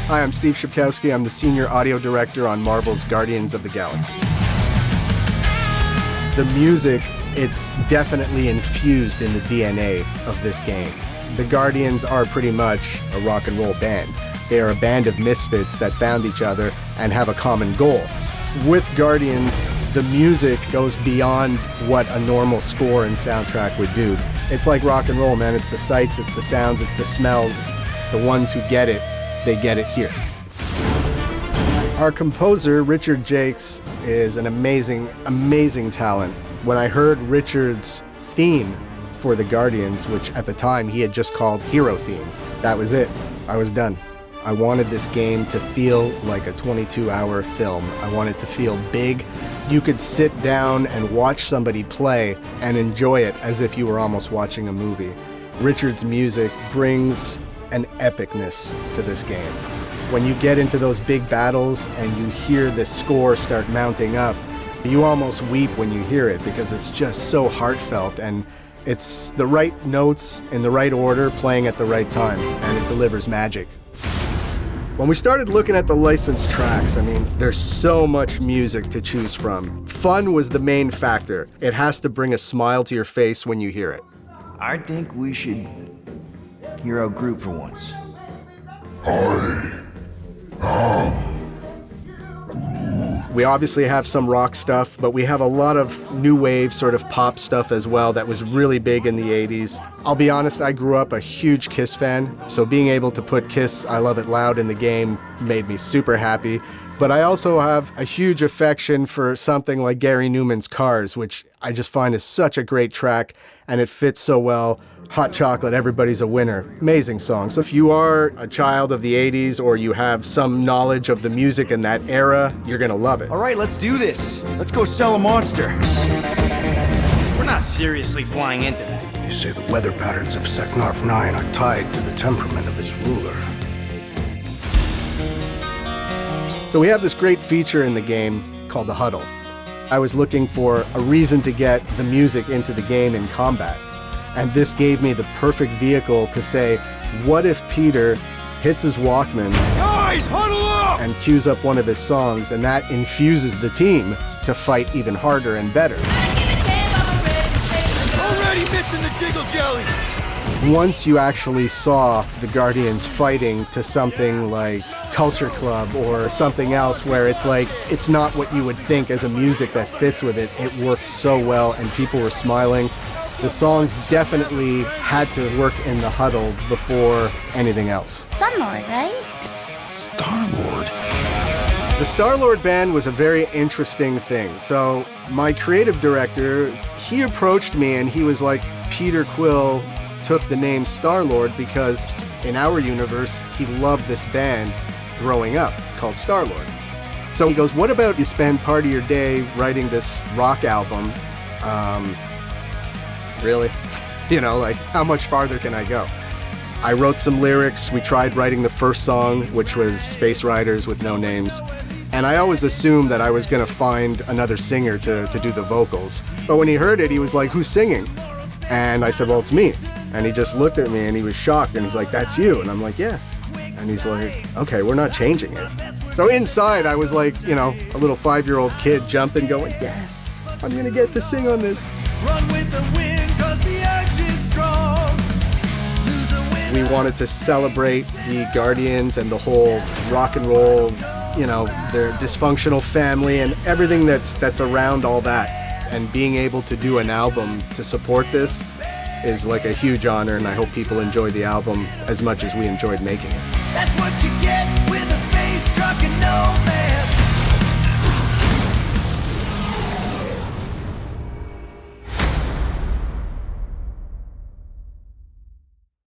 Hi, I'm Steve Shipkowski. I'm the Senior Audio Director on Marvel's Guardians of the Galaxy. The music, it's definitely infused in the DNA of this game. The Guardians are pretty much a rock and roll band. They are a band of misfits that found each other and have a common goal. With Guardians, the music goes beyond what a normal score and soundtrack would do. It's like rock and roll, man. It's the sights, it's the sounds, it's the smells. The ones who get it, they get it here. Our composer, Richard Jakes, is an amazing, amazing talent. When I heard Richard's theme for the Guardians, which at the time he had just called Hero Theme, that was it. I was done. I wanted this game to feel like a 22-hour film. I wanted to feel big. You could sit down and watch somebody play and enjoy it as if you were almost watching a movie. Richard's music brings an epicness to this game. When you get into those big battles and you hear the score start mounting up, you almost weep when you hear it because it's just so heartfelt, and it's the right notes in the right order playing at the right time, and it delivers magic. When we started looking at the licensed tracks, I mean, there's so much music to choose from. Fun was the main factor. It has to bring a smile to your face when you hear it. I think we should hear our group for once. We obviously have some rock stuff, but we have a lot of new wave sort of pop stuff as well that was really big in the 80s. I'll be honest, I grew up a huge Kiss fan, so being able to put Kiss I Love It Loud in the game made me super happy. But I also have a huge affection for something like Gary Numan's Cars, which I just find is such a great track, and it fits so well. Hot Chocolate, Everybody's a Winner. Amazing song. So if you are a child of the 80s or you have some knowledge of the music in that era, you're gonna love it. All right, let's do this. Let's go sell a monster. We're not seriously flying into that. You say the weather patterns of Seknarf 9 are tied to the temperament of its ruler. So we have this great feature in the game called the huddle. I was looking for a reason to get the music into the game in combat. And this gave me the perfect vehicle to say, what if Peter hits his Walkman Guys, huddle up! and cues up one of his songs, and that infuses the team to fight even harder and better. Already missing the jiggle jellies! Once you actually saw the Guardians fighting to something like Culture Club or something else where it's like, it's not what you would think as a music that fits with it, it worked so well and people were smiling. The songs definitely had to work in the huddle before anything else. Star-Lord, right? It's Star-Lord. The Star-Lord band was a very interesting thing. So my creative director, he approached me and he was like, Peter Quill took the name Star-Lord because in our universe, he loved this band growing up called Star-Lord. So he goes, what about you spend part of your day writing this rock album? Really? You know, like, how much farther can I go? I wrote some lyrics. We tried writing the first song, which was Space Riders with no names. And I always assumed that I was going to find another singer to do the vocals. But when he heard it, he was like, who's singing? And I said, well, it's me. And he just looked at me and he was shocked. And he's like, that's you. And I'm like, yeah. And he's like, okay, we're not changing it. So inside, I was like, you know, a little 5-year-old kid jumping, going, yes, I'm going to get to sing on this. Run with the wind, 'cause the urge is strong. Lose a win. We wanted to celebrate the Guardians and the whole rock and roll, you know, their dysfunctional family and everything that's around all that. And being able to do an album to support this is like a huge honor, and I hope people enjoy the album as much as we enjoyed making it. That's what you get with a space truck and no man.